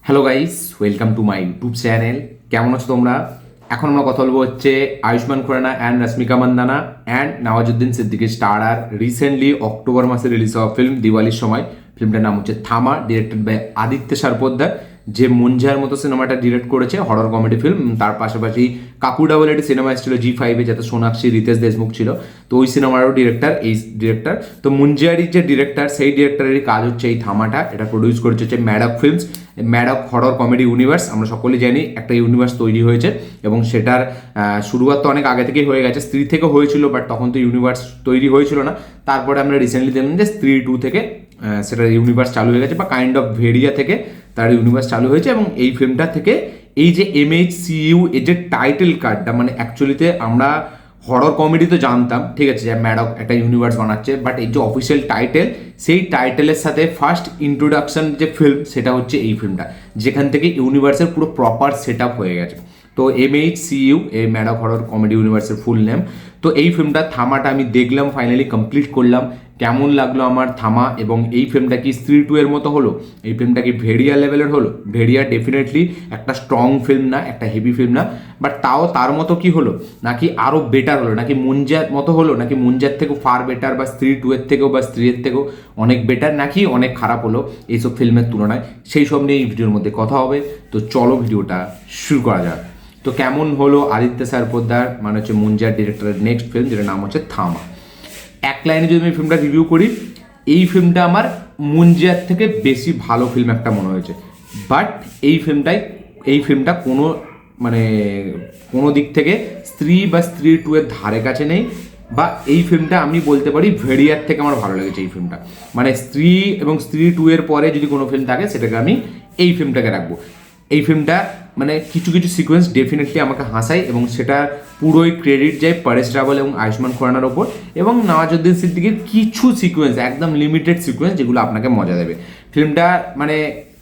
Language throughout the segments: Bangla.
Hello guys, welcome to my YouTube channel. কেমন আছো তোমরা? এখন আমরা কথা বলবো হচ্ছে আয়ুষ্মান খুরানা অ্যান্ড রশ্মিকা মান্দানা অ্যান্ড নওয়াজুদ্দিন সিদ্দিকীর স্টারার রিসেন্টলি অক্টোবর মাসে রিলিজ হওয়া ফিল্ম দিওয়ালির সময়। ফিল্মটার নাম হচ্ছে থামা, ডিরেক্টেড বাই আদিত্য সারপোদ্দার, যে মুঞ্জার মতো সিনেমাটা ডিরেক্ট করেছে, হরর কমেডি ফিল্ম। তার পাশাপাশি কাপুর ডাবল একটি সিনেমা এসেছিল জি5-এ, যাতে সোনাক্ষী, রিতেশ দেশমুখ ছিল। তো ওই সিনেমারও ডিরেক্টর এই ডিরেক্টর। তো মুঞ্জারির যে ডিরেক্টর, সেই ডিরেক্টরেরই কাজ হচ্ছে এই থামাটা। এটা প্রডিউস করেছে হচ্ছে Maddox films. Maddox horror comedy universe, আমরা সকলেই জানি একটা ইউনিভার্স তৈরি হয়েছে এবং সেটার শুরুয়াত তো অনেক আগে থেকেই হয়ে গেছে। স্ত্রী থেকে হয়েছিল, বাট তখন তো ইউনিভার্স তৈরি হয়েছিল না। তারপরে আমরা রিসেন্টলি দেখলাম যে স্ত্রী 2 থেকে সেটার ইউনিভার্স চালু হয়ে গেছে, বা কাইন্ড অফ ভেরিয়া থেকে তার ইউনিভার্স চালু হয়েছে। এবং এই ফিল্মটা থেকে এই যে MHCU এর যে টাইটেল কার্ডটা, মানে অ্যাকচুয়ালিতে আমরা হরর কমেডি তো জানতাম, ঠিক আছে, যে ম্যাডক একটা ইউনিভার্স বানাচ্ছে, বাট এই যে অফিসিয়াল টাইটেল, সেই টাইটেলের সাথে ফার্স্ট ইন্ট্রোডাকশন যে ফিল্ম, সেটা হচ্ছে এই ফিল্মটা, যেখান থেকে ইউনিভার্সের পুরো প্রপার সেট আপ হয়ে গেছে। তো MHCU, এই ম্যাডক হরর কমেডি ইউনিভার্সের ফুল নেম। তো এই ফিল্মটা থামাটা আমি দেখলাম, ফাইনালি কমপ্লিট করলাম। কেমন লাগলো আমার থামা? এবং এই ফিল্মটা কি স্ত্রী 2 এর মতো হলো? এই ফিল্মটা কি ভেরিয়া লেভেলের হলো? ভেরিয়া ডেফিনেটলি একটা স্ট্রং ফিল্ম না, একটা হেভি ফিল্ম না, বাট তাও তার মতো কি হলো, নাকি আরও বেটার হলো, নাকি মুঞ্জার মতো হলো, নাকি মুঞ্জার থেকেও ফার বেটার, বা স্ত্রী 2 এর থেকেও, বা স্ত্রীর থেকেও অনেক বেটার, নাকি অনেক খারাপ হলো এইসব ফিল্মের তুলনায়, সেই সব নিয়ে এই ভিডিওর মধ্যে কথা হবে। তো চলো ভিডিওটা শুরু করা যাক। তো কেমন হলো আদিত্য সারপোদ্দার, মানে হচ্ছে মুঞ্জার ডিরেক্টরের নেক্সট ফিল্ম, যেটার নাম হচ্ছে থামা। এক লাইনে যদি আমি ফিল্মটা রিভিউ করি, এই ফিল্মটা আমার মুঞ্জার থেকে বেশি ভালো ফিল্ম একটা মনে হয়েছে। বাট এই ফিল্মটা কোনো মানে কোনো দিক থেকে স্ত্রী বা স্ত্রী 2 এর ধারে কাছে নেই। বা এই ফিল্মটা আমি বলতে পারি ভেরিয়ার থেকে আমার ভালো লেগেছে এই ফিল্মটা। মানে স্ত্রী এবং স্ত্রী 2 এর পরে যদি কোনো ফিল্ম থাকে, সেটাকে আমি এই ফিল্মটাকে রাখবো। এই ফিল্মটা মানে কিছু কিছু সিকোয়েন্স ডেফিনেটলি আমাকে হাসায়, এবং সেটা পুরোই ক্রেডিট যায় পরেশ রাওয়াল এবং আয়ুষ্মান খুরানার ওপর, এবং নওয়াজুদ্দিন সিদ্দিকীর কিছু সিকোয়েন্স, একদম লিমিটেড সিকোয়েন্স, যেগুলো আপনাকে মজা দেবে। ফিল্মটা মানে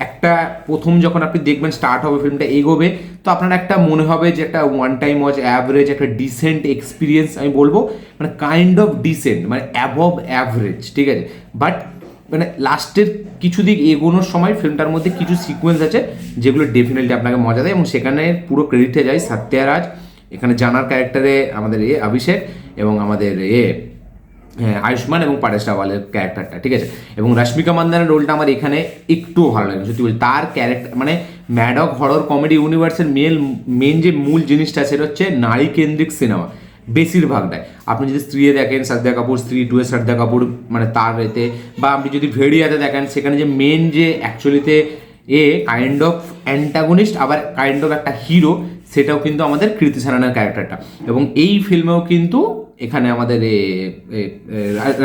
একটা প্রথম যখন আপনি দেখবেন, স্টার্ট হবে ফিল্মটা, এগোবে, তো আপনার একটা মনে হবে যে একটা ওয়ান টাইম ওয়াচ, অ্যাভারেজ একটা ডিসেন্ট এক্সপিরিয়েন্স আমি বলবো, মানে কাইন্ড অফ ডিসেন্ট, মানে অ্যাবভ অ্যাভারেজ, ঠিক আছে। বাট মানে লাস্টের কিছু দিক এগোনোর সময় ফিল্মটার মধ্যে কিছু সিকোয়েন্স আছে যেগুলো ডেফিনেটলি আপনাকে মজা দেয়, এবং সেখানে পুরো ক্রেডিটে যায় সত্যরাজ, এখানে জানার ক্যারেক্টারে আমাদের অভিষেক, এবং আমাদের আয়ুষ্মান এবং পরেশ রাওয়ালের ক্যারেক্টারটা, ঠিক আছে। এবং রশ্মিকা মান্দানার রোলটা আমার এখানে একটুও ভালো লাগে, সত্যি বলছি। তার ক্যারেক্টার মানে ম্যাডক হরর কমেডি ইউনিভার্সের মেন যে মূল জিনিসটা, সেটা হচ্ছে নারী কেন্দ্রিক সিনেমা বেশিরভাগটাই। আপনি যদি স্ত্রী দেখেন, শ্রদ্ধা কাপুর, স্ত্রী 2 এর শ্রদ্ধা কাপুর, মানে তার এতে, বা আপনি যদি ভেড়িয়াতে দেখেন, সেখানে যে মেন যে অ্যাকচুয়ালিতে কাইন্ড অফ অ্যান্টাগনিস্ট, আবার কাইন্ড অফ একটা হিরো, সেটাও কিন্তু আমাদের কৃতি সারানের ক্যারেক্টারটা। এবং এই ফিল্মেও কিন্তু এখানে আমাদের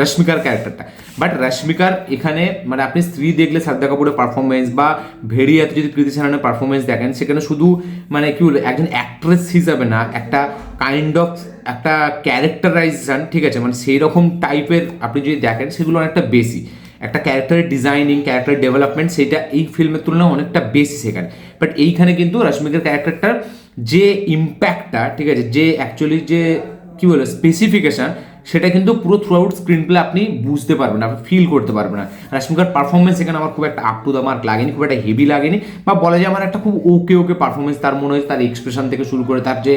রশ্মিকার ক্যারেক্টারটা। বাট রশ্মিকার এখানে মানে আপনি স্ত্রী দেখলে শ্রদ্ধা কাপুরের পারফরমেন্স, বা ভেড়িয়াতে যদি কৃতি সারানের পারফরমেন্স দেখেন, সেখানে শুধু মানে কি বলবো, একজন অ্যাক্ট্রেস হিসাবে না, একটা কাইন্ড অফ একটা ক্যারেক্টারাইজেশন, ঠিক আছে, মানে সেই রকম টাইপের আপনি যদি দেখেন, সেগুলো অনেকটা বেশি। একটা ক্যারেক্টারের ডিজাইনিং, ক্যারেক্টার ডেভেলপমেন্ট, সেটা এই ফিল্মের তুলনায় অনেকটা বেশি সেখানে। বাট এইখানে কিন্তু রশ্মিকার ক্যারেক্টারটার যে ইম্প্যাক্টটা, ঠিক আছে, যে অ্যাকচুয়ালি যে কী বলে স্পেসিফিকেশান, সেটা কিন্তু পুরো থ্রু আউট স্ক্রিন প্লে আপনি বুঝতে পারবেন না, আপনি ফিল করতে পারবেন না। রশ্মিকার পারফরমেন্স এখানে আমার খুব একটা আপ টু দ্য মার্ক লাগেনি, খুব একটা হেভি লাগেনি, বা বলা যায় আমার একটা খুব ওকে পারফরমেন্স তার মনে হয়েছে। তার এক্সপ্রেশন থেকে শুরু করে তার যে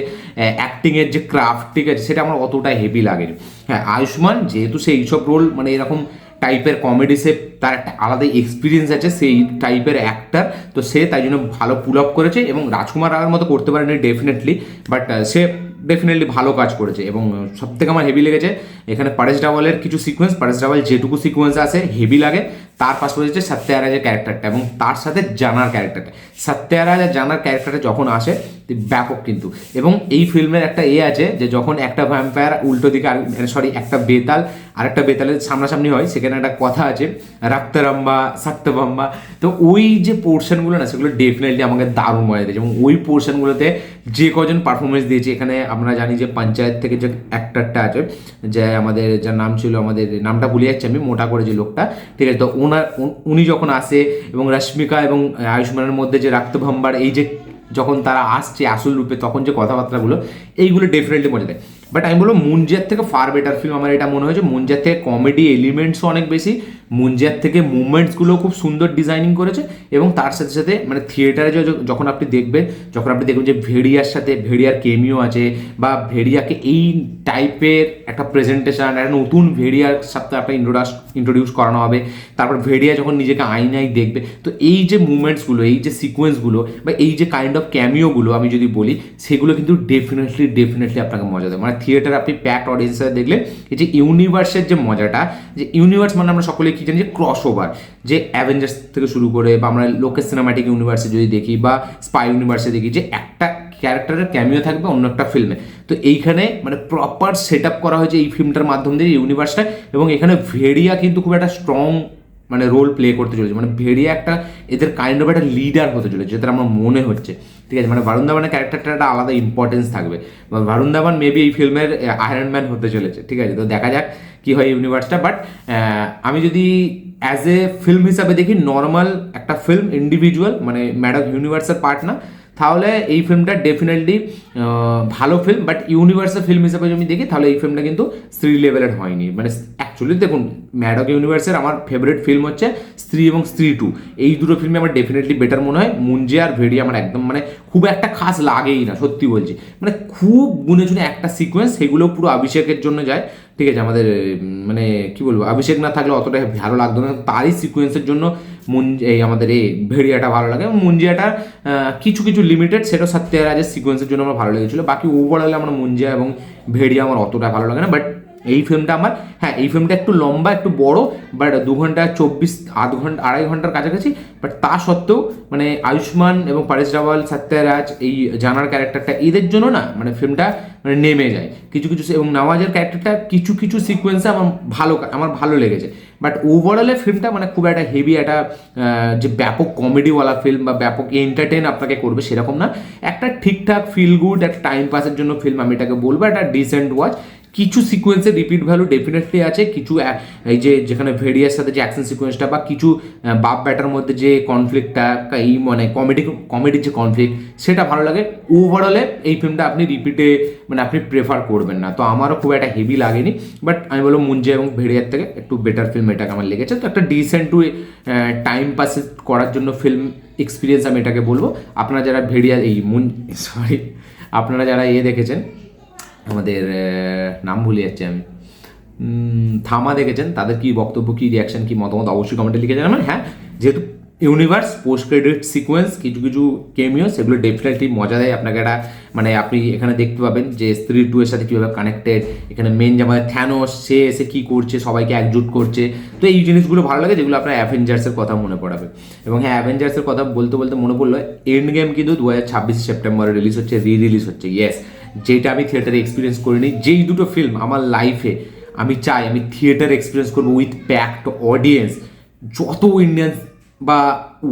অ্যাক্টিংয়ের যে ক্রাফট, ঠিক আছে, সেটা আমার অতটা হেভি লাগেনি। হ্যাঁ, আয়ুষ্মান যেহেতু সে এইসব রোল, মানে এরকম টাইপের কমেডি, সে তার একটা আলাদা এক্সপিরিয়েন্স আছে, সেই টাইপের অ্যাক্টার, তো সে তাই জন্য ভালো পুল আপ করেছে। এবং রাজকুমার রাওয়ের মতো করতে পারেনি ডেফিনেটলি, বাট সে ডেফিনেটলি ভালো কাজ করেছে। এবং সবথেকে আমার হেভি লেগেছে এখানে পরেশ রাওয়ালের কিছু সিকোয়েন্স। পরেশ রাওয়াল যেটুকু সিকোয়েন্স আছে হেভি লাগে, তার পাশাপাশি হচ্ছে সত্যরাজের ক্যারেক্টারটা, এবং তার সাথে জানার ক্যারেক্টারটা। সত্যরাজ আর জানার ক্যারেক্টারটা যখন আসে, ব্যাপক কিন্তু। এবং এই ফিল্মের একটা আছে, যে যখন একটা ভ্যাম্পায়ার উল্টো দিকে, একটা বেতাল আর একটা বেতালের সামনাসামনি হয়, সেখানে একটা কথা আছে, রাক্তারাম্বা সাক্তবাম্বা। তো ওই যে পোর্শনগুলো না, সেগুলো ডেফিনেটলি আমাকে দারুণ মজা দিয়েছে। এবং ওই পোর্শনগুলোতে যে কজন পারফরমেন্স দিয়েছে, এখানে আমরা জানি যে পঞ্চায়েত থেকে যে অ্যাক্টারটা আছে, যে আমাদের যার নাম ছিল, আমাদের নামটা ভুলে যাচ্ছি আমি, মোটা করে যে লোকটা, ঠিক আছে, তো উনি যখন আসে, এবং রশ্মিকা এবং আয়ুষ্মানের মধ্যে যে রাক্তভাম্বার, এই যে যখন তারা আসছে আসল রূপে, তখন যে কথাবার্তাগুলো, এইগুলো ডেফিনেটলি মজা দেয়। বাট আমি বলবো মুঞ্জার থেকে ফার বেটার ফিল্ম আমার এটা মনে হয়েছে। মুঞ্জার থেকে কমেডি এলিমেন্টসও অনেক বেশি, মুঞ্জিয়ার থেকে মুভমেন্টসগুলো খুব সুন্দর ডিজাইনিং করেছে, এবং তার সাথে সাথে মানে থিয়েটারে যখন আপনি দেখবেন যে ভেড়িয়ার সাথে ভেড়িয়ার কেমিও আছে, বা ভেড়িয়াকে এই টাইপের একটা প্রেজেন্টেশন, একটা নতুন ভেড়িয়ার সাথে আপনার ইন্ট্রোডিউস করানো হবে। তারপর ভেড়িয়া যখন নিজেকে আয়নায় দেখবে, তো এই যে মুভমেন্টসগুলো, এই যে সিকোয়েন্সগুলো, বা এই যে কাইন্ড অফ ক্যামিওগুলো আমি যদি বলি, সেগুলো কিন্তু ডেফিনেটলি আপনাকে মজা দেয়। মানে থিয়েটার আপনি প্যাকড অডিয়েন্সের দেখলে এই যে ইউনিভার্সের যে মজাটা, যে ইউনিভার্স মানে আমরা সকলে কী জানি যে ক্রস ওভার, যে অ্যাভেঞ্জার্স থেকে শুরু করে, বা আমরা লোকের সিনেম্যাটিক ইউনিভার্সে যদি দেখি বা স্পাই ইউনিভার্সে দেখি, যে একটা ক্যারেক্টারের ক্যামিও থাকবে অন্য একটা ফিল্মে, তো এইখানে মানে প্রপার সেট আপ করা হয়েছে এই ফিল্মটার মাধ্যম দিয়ে ইউনিভার্সটা। এবং এখানে ভেড়িয়া কিন্তু খুব একটা স্ট্রং মানে রোল প্লে করতে চলেছে, মানে ভেড়িয়া একটা এদের কাইন্ড অফ একটা লিডার হতে চলেছে, যেটা আমার মনে হচ্ছে। ঠিক আছে, মানে ভারুন ধাওয়ানের ক্যারেক্টারটা একটা আলাদা ইম্পর্টেন্স থাকবে, বা ভারুন ধাওয়ান মেবি এই ফিল্মের আয়রন ম্যান হতে চলেছে। ঠিক আছে, তো দেখা যাক কি হয় ইউনিভার্সটা। বাট আমি যদি অ্যাজ এ ফিল্ম হিসাবে দেখি, নর্মাল একটা ফিল্ম, ইন্ডিভিজুয়াল, মানে ম্যাডাম ইউনিভার্সের পার্ট না, তাহলে এই ফিল্মটা ডেফিনেটলি ভালো ফিল্ম। বাট ইউনিভার্সের ফিল্ম হিসাবে যদি দেখি, তাহলে এই ফিল্মটা কিন্তু স্ত্রী লেভেলের হয়নি। মানে অ্যাকচুয়ালি দেখুন, ম্যাডক ইউনিভার্সের আমার ফেভারিট ফিল্ম হচ্ছে স্ত্রী এবং স্ত্রী 2। এই দুটো ফিল্মে আমার ডেফিনেটলি বেটার মনে হয়। মুঞ্জিয়া আর ভেড়িয়া আমার একদম মানে খুব একটা খাস লাগেই না, সত্যি বলছি। মানে খুব গুনে চুনে একটা সিকোয়েন্স, সেগুলো পুরো অভিষেকের জন্য যায়। ঠিক আছে, আমাদের মানে কি বলবো, অভিষেক না থাকলে অতটা ভালো লাগতো না, তারই সিকোয়েন্সের জন্য এই আমাদের এই ভেড়িয়াটা ভালো লাগে। এবং মুঞ্জিয়াটা কিছু কিছু লিমিটেড, সেটা সত্যিকারের সিকোয়েন্সের জন্য আমার ভালো লেগেছিলো। বাকি ওভারঅল আমার মুঞ্জিয়া এবং ভেড়িয়া আমার অতটা ভালো লাগে না। বাট এই ফিল্মটা আমার, হ্যাঁ এই ফিল্মটা একটু লম্বা, একটু বড়, বাট 2 ঘন্টা 24, আড়াই ঘন্টার কাছাকাছি। বাট তা সত্ত্বেও মানে আয়ুষ্মান এবং পারেশ রাওয়াল, সত্যরাজ, এই জানার ক্যারেক্টারটা, এদের জন্য না মানে ফিল্মটা মানে নেমে যায় কিছু কিছু। এবং নওয়াজের ক্যারেক্টারটা কিছু কিছু সিকোয়েন্সে আমার ভালো লেগেছে। বাট ওভারঅলে ফিল্মটা মানে খুব একটা হেভি একটা যে ব্যাপক কমেডিওয়ালা ফিল্ম বা ব্যাপক এন্টারটেন আপনাকে করবে সেরকম না। একটা ঠিকঠাক ফিল গুড, একটা টাইম পাসের জন্য ফিল্ম আমি এটাকে বলবো, একটা ডিসেন্ট ওয়াচ। কিছু সিকোয়েন্সের রিপিট ভ্যালু ডেফিনেটলি আছে, কিছু এই যে যেখানে ভেরিয়ার সাথে যে অ্যাকশন সিকোয়েন্সটা, বা কিছু বাপ ব্যাটার মধ্যে যে কনফ্লিক্টটা, এই মানে কমেডির যে কনফ্লিক্ট, সেটা ভালো লাগে। ওভারঅলে এই ফিল্মটা আপনি রিপিটে মানে আপনি প্রেফার করবেন না। তো আমারও খুব একটা হেভি লাগেনি। বাট আমি বলবো মুঞ্জিয়া এবং ভেড়িয়ার থেকে একটু বেটার ফিল্ম এটাকে আমার লেগেছে। তো একটা ডিসেন্ট টু টাইম পাস করার জন্য ফিল্ম এক্সপিরিয়েন্স আমি এটাকে বলবো। আপনারা যারা ভেড়িয়া আপনারা যারা দেখেছেন, আমাদের নাম ভুলে যাচ্ছি আমি, থামা দেখেছেন, তাদের কি বক্তব্য, কি রিয়াকশন, কি মতামত অবশ্যই কমেন্টে লিখে জানাবেন। হ্যাঁ, যেহেতু ইউনিভার্স, পোস্ট ক্রেডিট সিকোয়েন্স, কিছু কিছু কেমিও, সেগুলো ডেফিনেটলি মজা দেয় আপনাকে। একটা মানে আপনি এখানে দেখতে পাবেন যে স্ত্রী 2 এর সাথে কীভাবে কানেক্টেড, এখানে মেন যে আমাদের থ্যানোস, সে এসে কী করছে, সবাইকে একজুট করছে। তো এই জিনিসগুলো ভালো লাগে, যেগুলো আপনার অ্যাভেঞ্জার্সের কথা মনে পড়াবে। এবং হ্যাঁ, অ্যাভেঞ্জার্সের কথা বলতে বলতে মনে পড়লো, এন্ড গেম কিন্তু 2026 সেপ্টেম্বরে রিলিজ হচ্ছে, রিলিজ হচ্ছে। ইয়েস, যেটা আমি থিয়েটারে এক্সপিরিয়েন্স করিনি। যেই দুটো ফিল্ম আমার লাইফে আমি চাই আমি থিয়েটার এক্সপিরিয়েন্স করবো উইথ প্যাকড অডিয়েন্স, যত ইন্ডিয়ান বা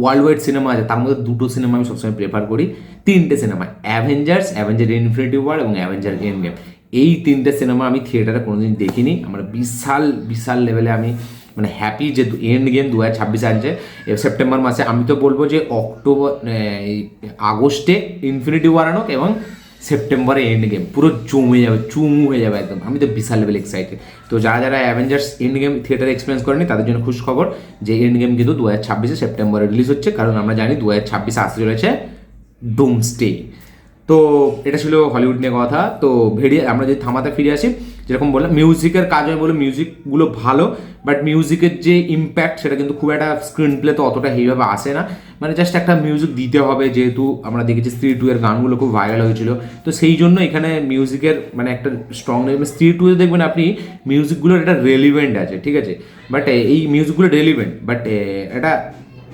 ওয়ার্ল্ড ওয়াইড সিনেমা আছে তার মধ্যে দুটো সিনেমা আমি সবসময় প্রেফার করি। 3টে সিনেমা, অ্যাভেঞ্জার ইনফিনিটি ওয়ার এবং অ্যাভেঞ্জার এন্ড গেম। এই 3টে সিনেমা আমি থিয়েটারে কোনোদিন দেখিনি। আমার বিশাল লেভেলে আমি মানে হ্যাপি যে এন্ড গেম 2026 আসছে সেপ্টেম্বর মাসে। আমি তো বলবো যে আগস্টে ইনফিনিটি ওয়ার আনুক, এবং সেপ্টেম্বরে এন্ড গেম পুরো জমে যাবে, চুমু হয়ে যাবে একদম। আমি তো বিশাল লেভেল এক্সাইটেড। তো যারা অ্যাভেঞ্জার্স এন্ড গেম থিয়েটারে এক্সপিরিয়েন্স করেনি, তাদের জন্য খুশ খবর যে এন্ড গেম কিন্তু 2026 সেপ্টেম্বরে রিলিজ হচ্ছে। কারণ আমরা জানি 2026 আসতে চলেছে ডুমসডে। তো এটা ছিল হলিউড নিয়ে কথা। তো আমরা যদি থামাতে ফিরে আসি, যেরকম বললাম মিউজিকের কাজ, আমি বললাম মিউজিকগুলো ভালো, বাট মিউজিকের যে ইম্প্যাক্ট সেটা কিন্তু খুব একটা স্ক্রিন প্লে তো অতটা হেভিভাবে আসে না। মানে জাস্ট একটা মিউজিক দিতে হবে, যেহেতু আমরা দেখেছি স্ত্রী 2 এর গানগুলো খুব ভাইরাল হয়েছিল। তো সেই জন্য এখানে মিউজিকের মানে একটা স্ট্রং নেই। স্ত্রী 2 এ দেখবেন আপনি মিউজিকগুলোর একটা রেলিভেন্ট আছে, ঠিক আছে, বাট এই মিউজিকগুলো রেলিভেন্ট, বাট এটা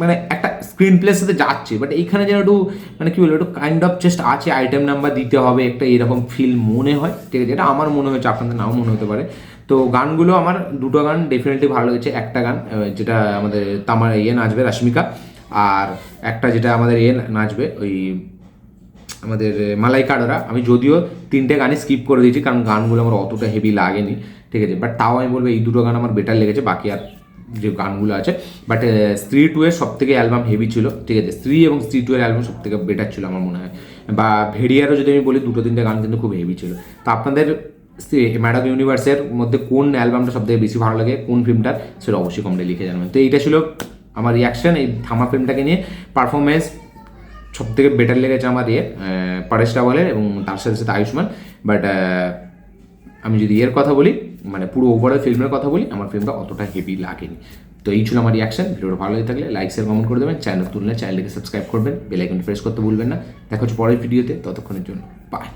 মানে একটা স্ক্রিন প্লের সাথে যাচ্ছে। বাট এইখানে যেন একটু মানে কী বলবো, একটু কাইন্ড অফ জাস্ট আছে, আইটেম নাম্বার দিতে হবে, একটা এরকম ফিল মনে হয়। ঠিক আছে, এটা আমার মনে হয়েছে, আপনাদের নাও মনে হতে পারে। তো গানগুলো আমার দুটো গান ডেফিনেটলি ভালো লেগেছে। একটা গান যেটা আমাদের নাচবে রশ্মিকা, আর একটা যেটা আমাদের নাচবে ওই আমাদের মালাইকা আরোরা। আমি যদিও 3টে গানই স্কিপ করে দিয়েছি, কারণ গানগুলো আমার অতটা হেভি লাগেনি। ঠিক আছে, বাট তাও আমি বলবো এই দুটো গান আমার বেটার লেগেছে বাকি আর যে গানগুলো আছে। বাট স্ত্রী 2 এর সব থেকে অ্যালবাম হেভি ছিল। ঠিক আছে, স্ত্রী এবং স্ত্রী 2 এর অ্যালবাম সব থেকে বেটার ছিল আমার মনে হয়। বা ভেড়িয়ারও যদি আমি বলি, 2-3টে গান কিন্তু খুব হেভি ছিল। তো আপনাদের ম্যাডক ইউনিভার্সের মধ্যে কোন অ্যালবামটা সবথেকে বেশি ভালো লাগে, কোন ফিল্মটার, সেটা অবশ্যই কমেন্টে লিখে জানাবেন। তো এইটা ছিল আমার রিয়াকশন এই থামা ফিল্মটাকে নিয়ে। পারফরমেন্স সব থেকে বেটার লেগেছে আমার পরেশ রাওয়ালের এবং তার সাথে সাথে আয়ুষ্মান। বাট আমি যদি এর কথা বলি, মানে পুরো ওভারঅল ফিল্মের কথা বলি, আমার ফিল্মটা অতটা হেভি লাগেনি। তো এই ছিল আমার রিয়াকশন। ভিডিওটা ভালো লাগে থাকলে লাইক শেয়ার কমেন্ট করে দেবেন, চ্যানেল তুললে চ্যানেলটিকে সাবস্ক্রাইব করবেন, বেল আইকন প্রেস করতে ভুলবেন না। দেখা হচ্ছে পরের ভিডিওতে, ততক্ষণের জন্য বাই।